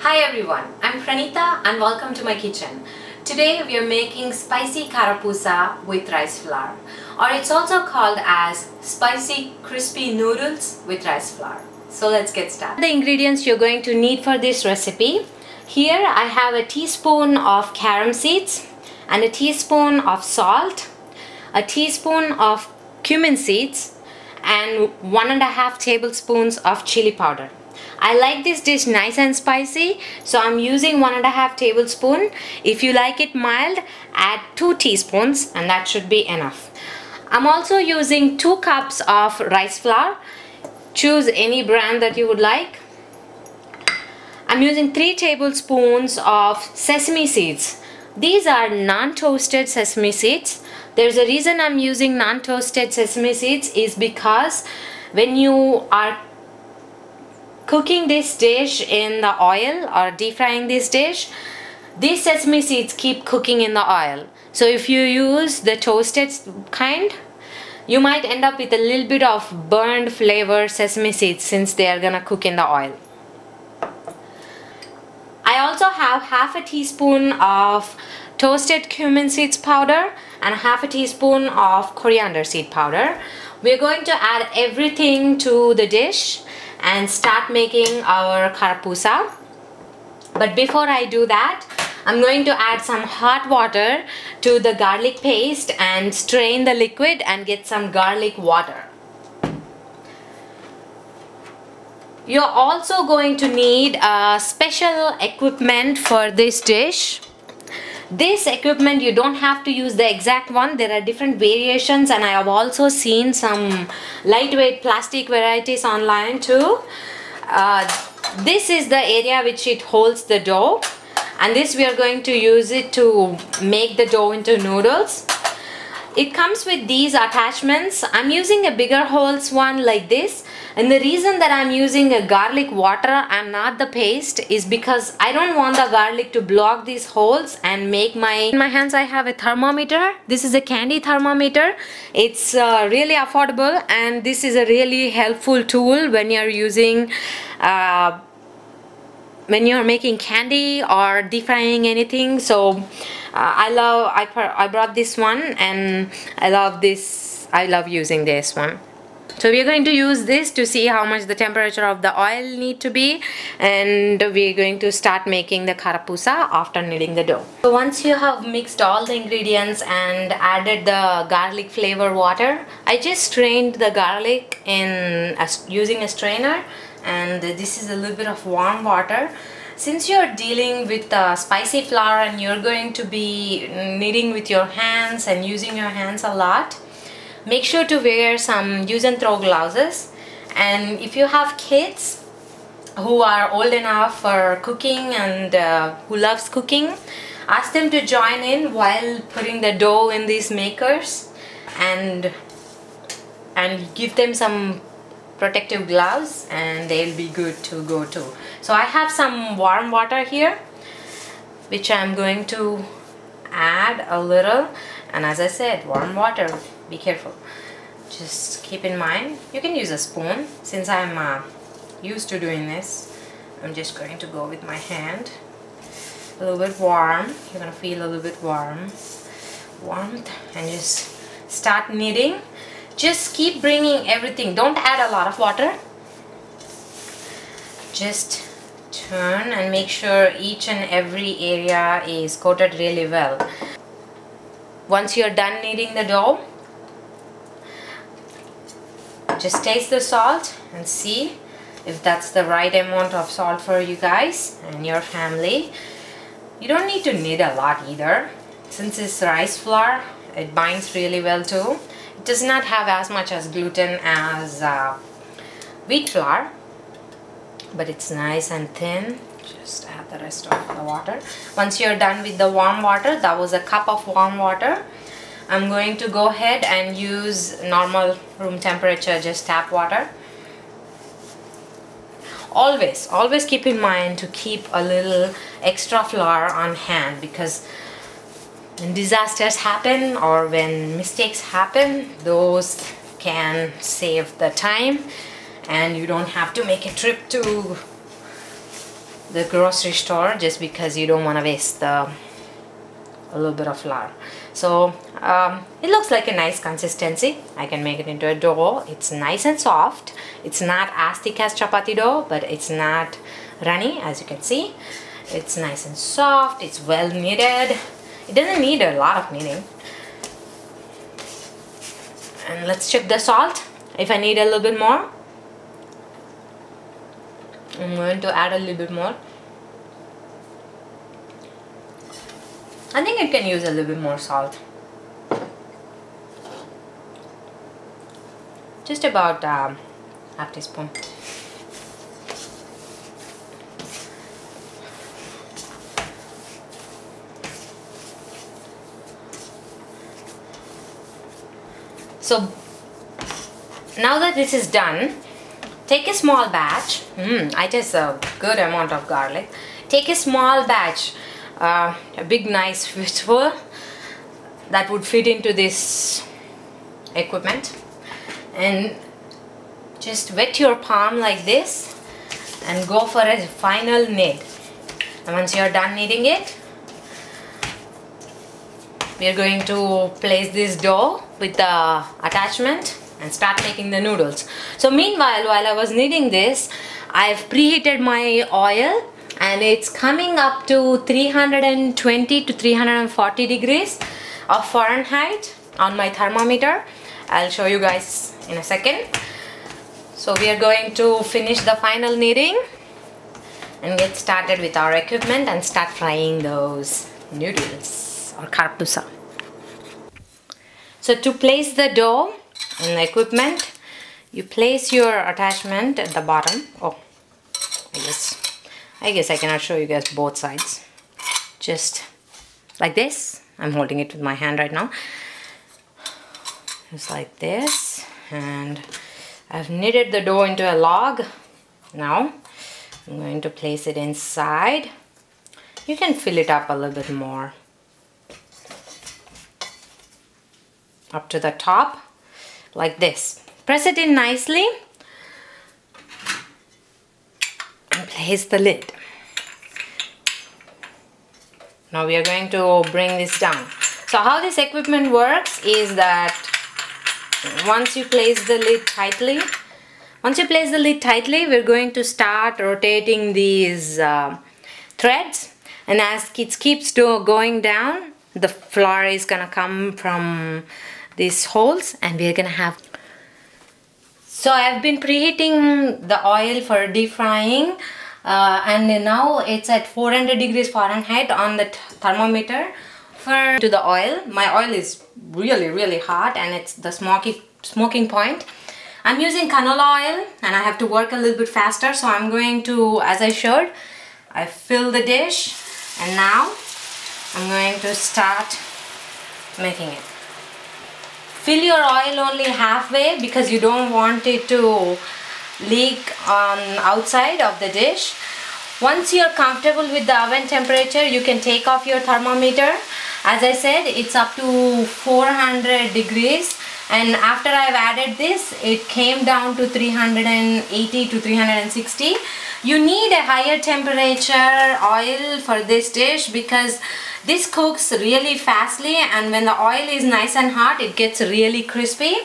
Hi everyone, I'm Pranita and welcome to my kitchen. Today we are making spicy karapusa with rice flour, or it's also called as spicy crispy noodles with rice flour. So let's get started. The ingredients you're going to need for this recipe. Here I have a teaspoon of carom seeds and a teaspoon of salt, a teaspoon of cumin seeds and 1.5 tablespoons of chili powder. I like this dish nice and spicy, so I'm using 1.5 tablespoon. If you like it mild, add 2 teaspoons and that should be enough. I'm also using 2 cups of rice flour. Choose any brand that you would like. I'm using 3 tablespoons of sesame seeds. These are non-toasted sesame seeds. There's a reason I'm using non-toasted sesame seeds is because when you are cooking this dish in the oil or deep frying this dish, these sesame seeds keep cooking in the oil. So if you use the toasted kind, you might end up with a little bit of burned flavor sesame seeds since they are gonna cook in the oil. I also have half a teaspoon of toasted cumin seeds powder and half a teaspoon of coriander seed powder. We're going to add everything to the dish and start making our karapusa. But before I do that, I'm going to add some hot water to the garlic paste and strain the liquid and get some garlic water. You're also going to need special equipment for this dish. This equipment, you don't have to use the exact one. There are different variations and I have also seen some lightweight plastic varieties online too. This is the area which it holds the dough, and this we are going to use it to make the dough into noodles. It comes with these attachments. I'm using a bigger holes one like this, and the reason that I'm using a garlic water and not the paste is because I don't want the garlic to block these holes and make in my hands I have a thermometer. This is a candy thermometer. It's really affordable and this is a really helpful tool when you're using when you're making candy or deep frying anything. So I brought this one and I love this. I love using this one. So we are going to use this to see how much the temperature of the oil need to be, and we are going to start making the karapusa after kneading the dough. So once you have mixed all the ingredients and added the garlic flavor water, I just strained the garlic using a strainer, and this is a little bit of warm water. Since you're dealing with spicy flour and you're going to be kneading with your hands and using your hands a lot, make sure to wear some use and throw gloves. And if you have kids who are old enough for cooking and who loves cooking, ask them to join in while putting the dough in these makers, and give them some protective gloves and they'll be good to go too. So I have some warm water here which I'm going to add a little, and as I said, warm water, be careful. Just keep in mind, you can use a spoon. Since I'm used to doing this, I'm just going to go with my hand. A little bit warm, you're gonna feel a little bit warmth, and just start kneading. Just keep bringing everything, don't add a lot of water. Just turn and make sure each and every area is coated really well. Once you're done kneading the dough, just taste the salt and see if that's the right amount of salt for you guys and your family. You don't need to knead a lot either. Since it's rice flour, it binds really well too. It does not have as much as gluten as wheat flour, but it's nice and thin. Just add the rest of the water. Once you're done with the warm water, that was a cup of warm water, I'm going to go ahead and use normal room temperature, just tap water. Always keep in mind to keep a little extra flour on hand, because when disasters happen or when mistakes happen, those can save the time and you don't have to make a trip to the grocery store, just because you don't want to waste a little bit of flour. So it looks like a nice consistency. I can make it into a dough. It's nice and soft. It's not as thick as chapati dough, but it's not runny, as you can see. It's nice and soft. It's well kneaded. It doesn't need a lot of kneading. And let's check the salt. If I need a little bit more, I'm going to add a little bit more. I think I can use a little bit more salt. Just about half teaspoon. So now that this is done, take a small batch. I taste a good amount of garlic. Take a small batch, a big nice fistful that would fit into this equipment, and just wet your palm like this and go for a final knead. And once you're done kneading it, we are going to place this dough with the attachment and start making the noodles. So meanwhile, while I was kneading this, I've preheated my oil, and it's coming up to 320 to 340 degrees of Fahrenheit on my thermometer. I'll show you guys in a second. So we are going to finish the final kneading and get started with our equipment and start frying those noodles or karapusa. So to place the dough in the equipment, you place your attachment at the bottom. Oh, I guess I cannot show you guys both sides. Just like this. I'm holding it with my hand right now. Just like this. And I've kneaded the dough into a log. Now I'm going to place it inside. You can fill it up a little bit more. Up to the top, like this. Press it in nicely and place the lid. Now we are going to bring this down. So how this equipment works is that once you place the lid tightly, we're going to start rotating these threads, and as it keeps going down, the flour is gonna come from these holes, and we're gonna have. So I've been preheating the oil for deep frying, and now it's at 400 degrees Fahrenheit on the thermometer. To the oil, my oil is really hot, and it's the smoking point. I'm using canola oil, and I have to work a little bit faster, so I'm going to, as I showed, I fill the dish, and now I'm going to start making it. Fill your oil only halfway because you don't want it to leak on outside of the dish. Once you're comfortable with the oven temperature, you can take off your thermometer. As I said, it's up to 400 degrees, and after I've added this, it came down to 380 to 360. You need a higher temperature oil for this dish because this cooks really fastly, and when the oil is nice and hot, it gets really crispy.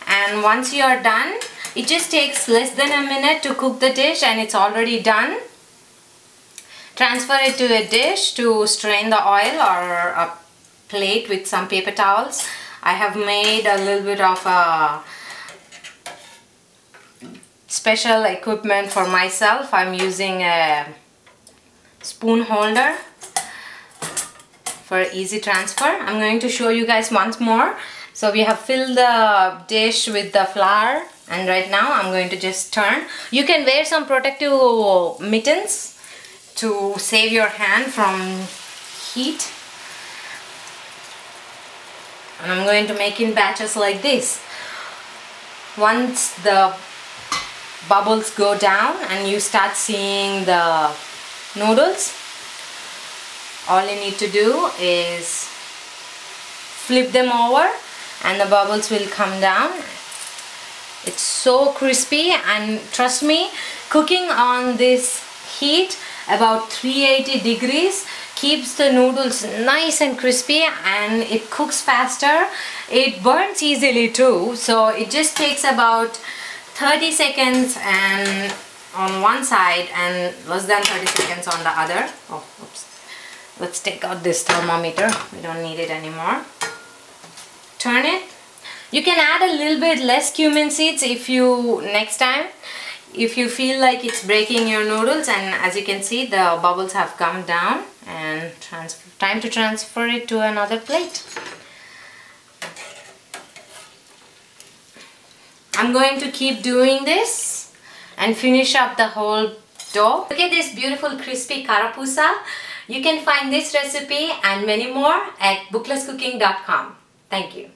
And once you are done, it just takes less than a minute to cook the dish, and it's already done. Transfer it to a dish to strain the oil, or a plate with some paper towels. I have made a little bit of a special equipment for myself. I'm using a spoon holder for easy transfer. I'm going to show you guys once more. So we have filled the dish with the flour, and right now I'm going to just turn. You can wear some protective mittens to save your hand from heat. And I'm going to make in batches like this. Once the bubbles go down and you start seeing the noodles, all you need to do is flip them over and the bubbles will come down. It's so crispy, and trust me, cooking on this heat about 380 degrees. Keeps the noodles nice and crispy, and it cooks faster. It burns easily too, so it just takes about 30 seconds and on one side and less than 30 seconds on the other. Oh, oops. Let's take out this thermometer. We don't need it anymore. Turn it. You can add a little bit less cumin seeds if you next time, if you feel like it's breaking your noodles. And as you can see, the bubbles have come down, and time to transfer it to another plate. I'm going to keep doing this and finish up the whole dough. Look at this beautiful crispy karapusa. You can find this recipe and many more at booklesscooking.com. Thank you.